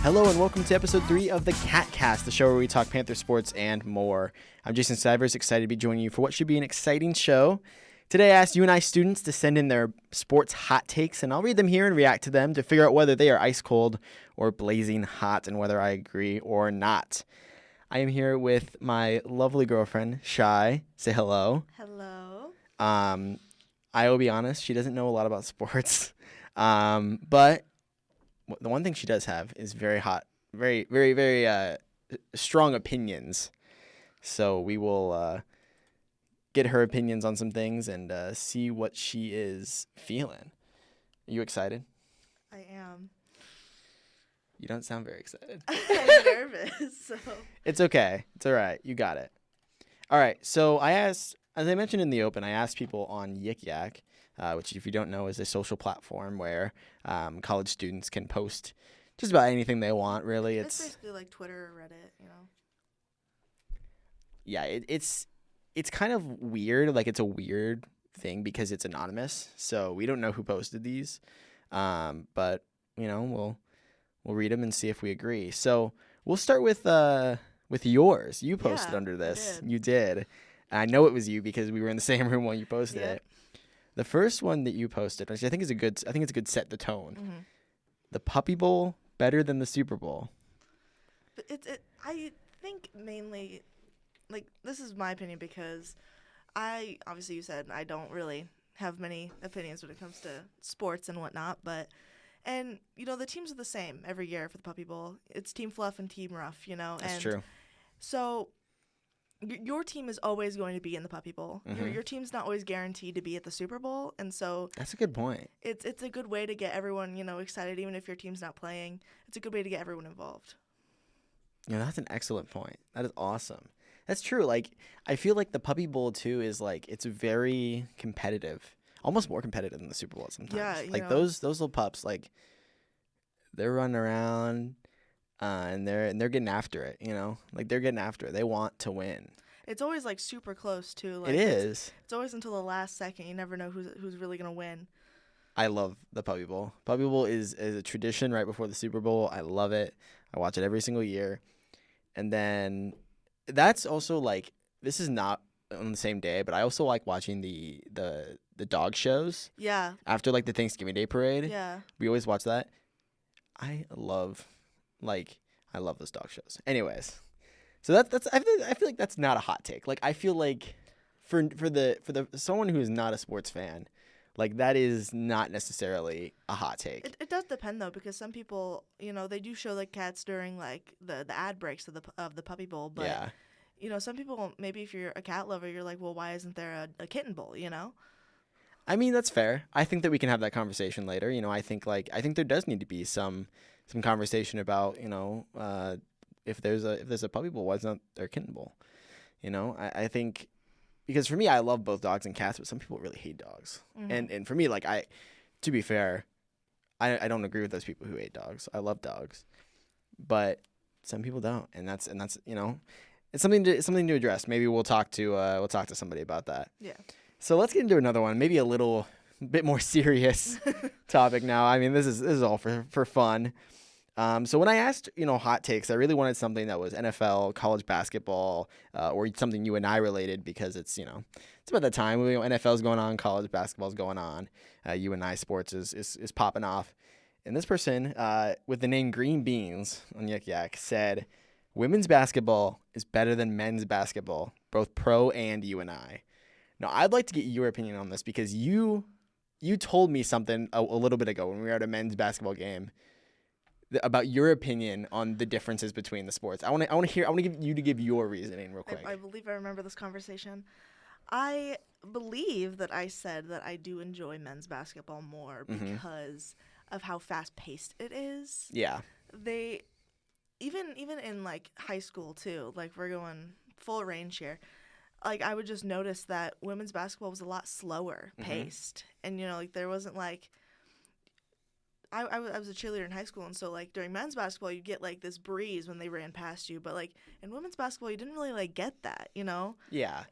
Hello and welcome to episode 3 of the CatCast, the show where we talk Panther sports and more. I'm Jason Stivers, excited to be joining you for what should be an exciting show. Today I asked UNI students to send in their sports hot takes, and I'll read them here and react to them to figure out whether they are ice cold or blazing hot and whether I agree or not. I am here with my lovely girlfriend, Shy. Say hello. Hello. I will be honest, she doesn't know a lot about sports, but the one thing she does have is very hot, very, very, very strong opinions. So we will get her opinions on some things and see what she is feeling. Are you excited? I am. You don't sound very excited. I'm nervous. So. It's okay. It's all right. You got it. All right. So I asked, as I mentioned in the open, I asked people on Yik Yak, which if you don't know is a social platform where college students can post just about anything they want, really. It's basically like Twitter or Reddit, you know? Yeah, it's kind of weird. Like, it's a weird thing because it's anonymous, so we don't know who posted these. But, you know, we'll read them and see if we agree. So we'll start with yours. You posted under this. I did. You did. I know it was you because we were in the same room while you posted it. The first one that you posted, which I think it's a good set the tone. Mm-hmm. The Puppy Bowl better than the Super Bowl. But I think mainly, like, this is my opinion because obviously you said I don't really have many opinions when it comes to sports and whatnot, and, you know, the teams are the same every year for the Puppy Bowl. It's Team Fluff and Team Rough, you know? That's true. So your team is always going to be in the Puppy Bowl. Mm-hmm. Your team's not always guaranteed to be at the Super Bowl, and so That's a good point. it's a good way to get everyone, you know, excited, even if your team's not playing. It's a good way to get everyone involved. Yeah, that's an excellent point. That is awesome. That's true. Like, I feel like the Puppy Bowl too is like it's very competitive, almost more competitive than the Super Bowl sometimes. Yeah, like those little pups, like they're running around. And they're getting after it, you know? Like, they're getting after it. They want to win. It's always, like, super close, too. Like, it is. It's always until the last second. You never know who's really going to win. I love the Puppy Bowl. Puppy Bowl is a tradition right before the Super Bowl. I love it. I watch it every single year. And then that's also, like, this is not on the same day, but I also like watching the dog shows. Yeah. After, like, the Thanksgiving Day parade. Yeah. We always watch that. I love those dog shows. Anyways, so that's I feel like that's not a hot take. Like, I feel like for the someone who is not a sports fan, like, that is not necessarily a hot take. It does depend, though, because some people, you know, they do show the cats during, like, the ad breaks of the Puppy Bowl. But, yeah. You know, some people, maybe if you're a cat lover, you're like, well, why isn't there a kitten bowl, you know? I mean, that's fair. I think that we can have that conversation later. You know, I think there does need to be some conversation about, you know, if there's a Puppy Bowl, why isn't there a kitten bowl? You know, I think because for me, I love both dogs and cats, but some people really hate dogs. Mm-hmm. And for me, like, to be fair, I don't agree with those people who hate dogs. I love dogs, but some people don't, and that's you know, it's something to address. Maybe we'll talk to somebody about that. Yeah. So let's get into another one, maybe a little bit more serious topic now. I mean, this is all for fun. So when I asked, you know, hot takes, I really wanted something that was NFL, college basketball, or something UNI related because it's, you know, it's about that time. You know, NFL's going on, college basketball's going on, UNI sports is popping off. And this person with the name Green Beans on Yik Yak said, women's basketball is better than men's basketball, both pro and UNI. Now, I'd like to get your opinion on this because you told me something a little bit ago when we were at a men's basketball game about your opinion on the differences between the sports. I want to give your reasoning real quick. I believe I remember this conversation. I believe that I said that I do enjoy men's basketball more because of how fast paced it is. Yeah. They even in like high school too, like we're going full range here. Like I would just notice that women's basketball was a lot slower paced. And you know, like there wasn't like I was a cheerleader in high school, and so like during men's basketball you'd get like this breeze when they ran past you, but like in women's basketball you didn't really like get that, you know? Yeah.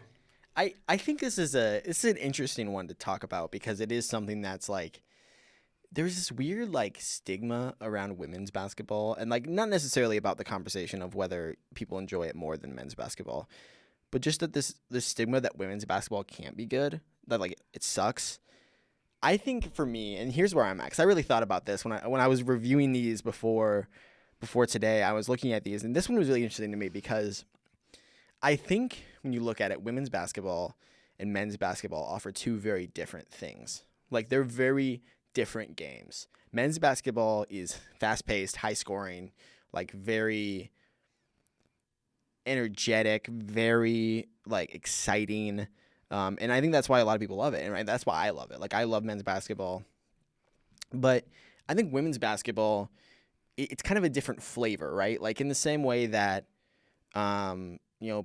I think this is an interesting one to talk about because it is something that's like there's this weird like stigma around women's basketball, and like not necessarily about the conversation of whether people enjoy it more than men's basketball, but just that this stigma that women's basketball can't be good, that like it sucks. I think for me, and here's where I'm at, 'cause I really thought about this when I was reviewing these before today. I was looking at these, and this one was really interesting to me because I think when you look at it, women's basketball and men's basketball offer two very different things. Like they're very different games. Men's basketball is fast-paced, high-scoring, like very energetic, very like exciting, and I think that's why a lot of people love it, and right, that's why I love it. Like I love men's basketball, but I think women's basketball, it's kind of a different flavor, right? Like in the same way that,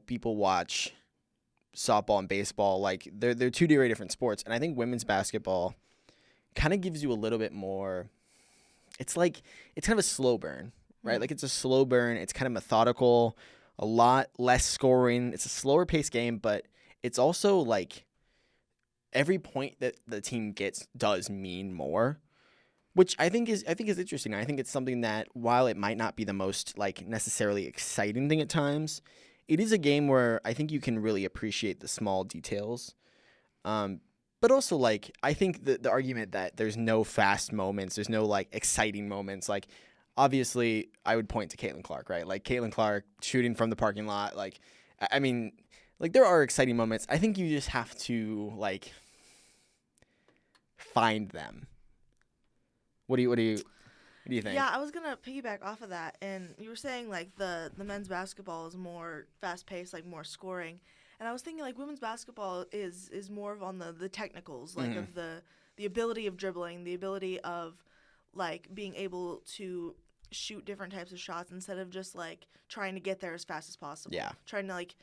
people watch softball and baseball, like they're two very different sports, and I think women's basketball kind of gives you a little bit more. It's like it's kind of a slow burn, right? Like it's a slow burn. It's kind of methodical, a lot less scoring. It's a slower paced game, but it's also like every point that the team gets does mean more, which I think is interesting. I think it's something that while it might not be the most like necessarily exciting thing at times, it is a game where I think you can really appreciate the small details. But also, like, I think the argument that there's no fast moments, there's no, like, exciting moments, like, obviously, I would point to Caitlin Clark, right? Like, Caitlin Clark shooting from the parking lot, like, I mean, like, there are exciting moments. I think you just have to, like, find them. What do you think? Yeah, I was gonna piggyback off of that, and you were saying like the men's basketball is more fast paced, like more scoring, and I was thinking like women's basketball is more of on the technicals, like of the ability of dribbling, the ability of like being able to shoot different types of shots instead of just like trying to get there as fast as possible. Yeah. Trying to like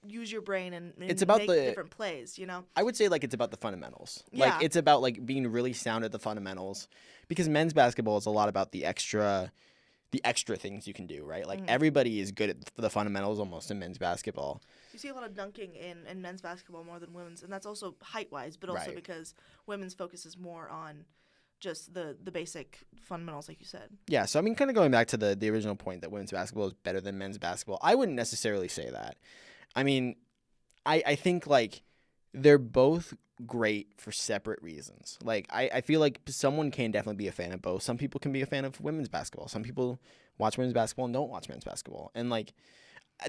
use your brain and It's about make the different plays, you know? I would say like it's about the fundamentals. Yeah. Like it's about like being really sound at the fundamentals, because men's basketball is a lot about the extra things you can do, right? Like everybody is good at the fundamentals almost in men's basketball. You see a lot of dunking in men's basketball more than women's, and that's also height-wise, but also Right. because women's focuses more on just the basic fundamentals, like you said. Yeah, so I mean kind of going back to the original point that women's basketball is better than men's basketball. I wouldn't necessarily say that. I mean, I think like they're both great for separate reasons. Like I feel like someone can definitely be a fan of both. Some people can be a fan of women's basketball. Some people watch women's basketball and don't watch men's basketball. And like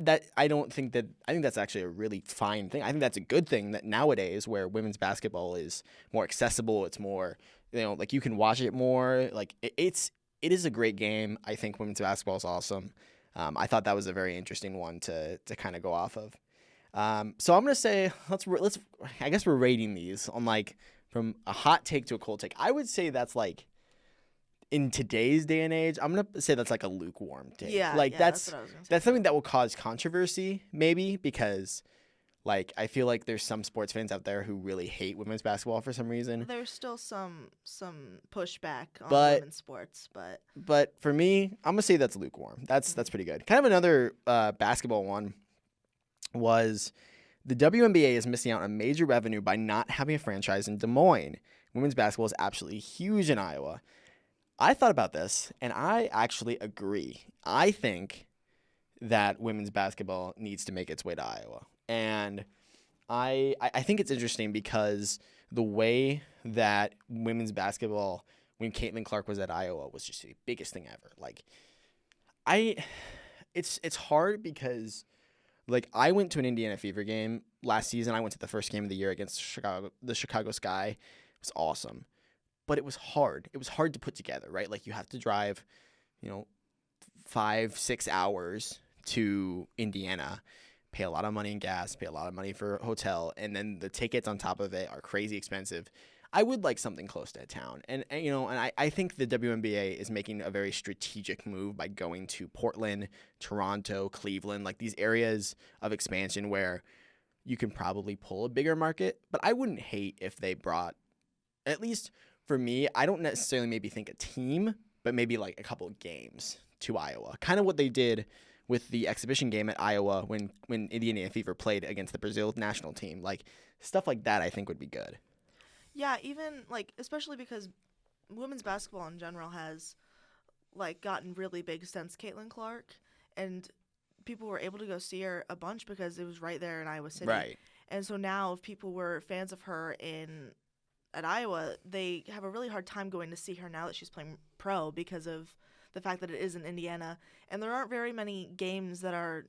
that I think that's actually a really fine thing. I think that's a good thing that nowadays where women's basketball is more accessible, it's more, like you can watch it more. Like it is a great game. I think women's basketball is awesome. I thought that was a very interesting one to kind of go off of. So I'm gonna say let's. I guess we're rating these on like from a hot take to a cold take. I would say that's like in today's day and age. I'm gonna say that's like a lukewarm take. Yeah, like yeah, that's what I was gonna say. that's something that will cause controversy maybe because like I feel like there's some sports fans out there who really hate women's basketball for some reason. There's still some pushback on But- women's sports, but But for me, I'm gonna say that's lukewarm. That's pretty good. Kind of another basketball one was the WNBA is missing out on major revenue by not having a franchise in Des Moines. Women's basketball is absolutely huge in Iowa. I thought about this, and I actually agree. I think that women's basketball needs to make its way to Iowa. And I think it's interesting because the way that women's basketball, when Caitlin Clark was at Iowa, was just the biggest thing ever. Like, it's hard because, like, I went to an Indiana Fever game last season. I went to the first game of the year against the Chicago Sky. It was awesome. But it was hard. It was hard to put together, right? Like, you have to drive, 5-6 hours to Indiana, pay a lot of money in gas, pay a lot of money for a hotel, and then the tickets on top of it are crazy expensive. I would like something close to town. And I think the WNBA is making a very strategic move by going to Portland, Toronto, Cleveland, like these areas of expansion where you can probably pull a bigger market. But I wouldn't hate if they brought, at least for me, I don't necessarily maybe think a team, but maybe like a couple of games to Iowa. Kind of what they did with the exhibition game at Iowa when Indiana Fever played against the Brazil national team. Like, stuff like that I think would be good. yeah, even like especially because women's basketball in general has like gotten really big since Caitlin Clark, and people were able to go see her a bunch because it was right there in Iowa City. Right. And so now if people were fans of her at Iowa, they have a really hard time going to see her now that she's playing pro because of the fact that it is in Indiana. And there aren't very many games that are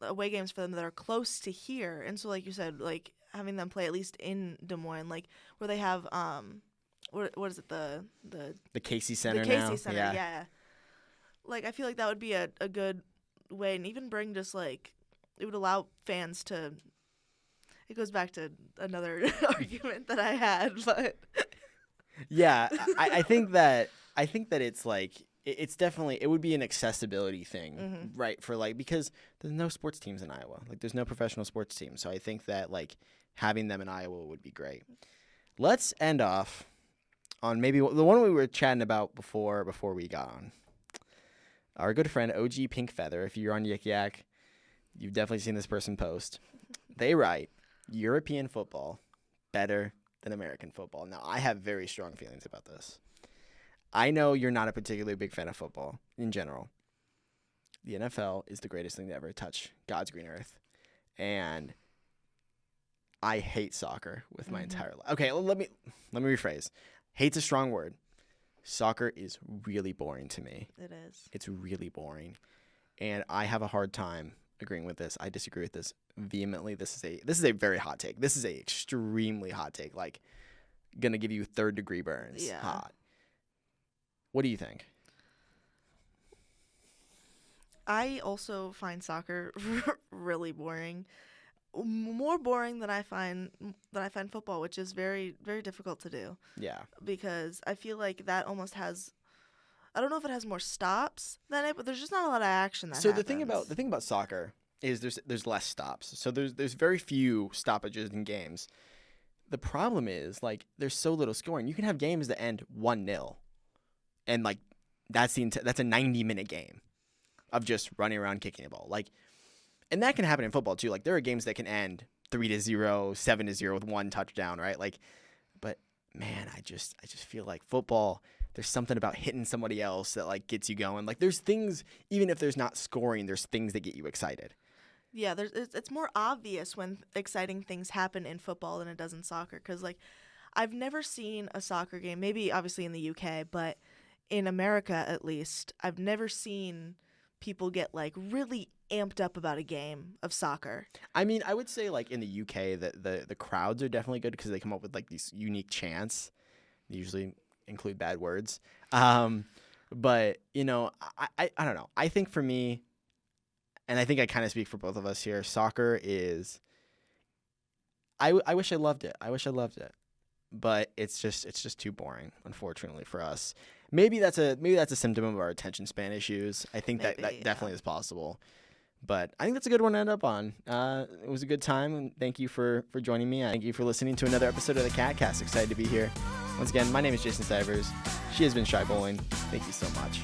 away games for them that are close to here. And so like you said, like having them play at least in Des Moines, like where they have what is it, the Casey Center the Casey now? Center, yeah. Like I feel like that would be a good way, and even bring just like it would allow fans to. It goes back to another argument that I had, but yeah, I think that it's like it's definitely, it would be an accessibility thing, right? For like, because there's no sports teams in Iowa, like there's no professional sports teams, so I think that like having them in Iowa would be great. Let's end off on maybe the one we were chatting about before we got on. Our good friend OG Pink Feather. If you're on Yik Yak, you've definitely seen this person post. They write, European football better than American football. Now, I have very strong feelings about this. I know you're not a particularly big fan of football in general. The NFL is the greatest thing to ever touch God's green earth. And I hate soccer with my entire life. Okay, let me rephrase. Hate's a strong word. Soccer is really boring to me. it is. It's really boring. And I have a hard time agreeing with this. I disagree with this vehemently. This is a very hot take. This is a extremely hot take. Like, gonna give you 3rd-degree burns. Yeah. Hot. What do you think? I also find soccer really boring. More boring than I find football, which is very, very difficult to do. Yeah. Because I feel like that almost has, I don't know if it has more stops than it, but there's just not a lot of action that happens. The thing about soccer is there's less stops. So there's very few stoppages in games. The problem is like there's so little scoring. You can have games that end 1-0, and like that's a 90-minute game of just running around kicking a ball. Like, and that can happen in football too. Like there are games that can end 3-0, 7-0 with 1 touchdown, right? Like, but man, I just feel like football, there's something about hitting somebody else that like gets you going. Like there's things, even if there's not scoring, there's things that get you excited. Yeah, it's more obvious when exciting things happen in football than it does in soccer. Because like, I've never seen a soccer game. Maybe obviously in the UK, but in America at least, I've never seen people get like really amped up about a game of soccer. I mean, I would say like in the UK that the crowds are definitely good because they come up with like these unique chants. They usually include bad words. But you know, I don't know. I think for me, and I think I kind of speak for both of us here, soccer is. I wish I loved it. But it's just too boring, unfortunately for us. Maybe that's a symptom of our attention span issues. I think that definitely is possible. But I think that's a good one to end up on. It was a good time, and thank you for joining me. Thank you for listening to another episode of the CatCast. Excited to be here. Once again, my name is Jason Stivers. She has been Shy Bowling. Thank you so much.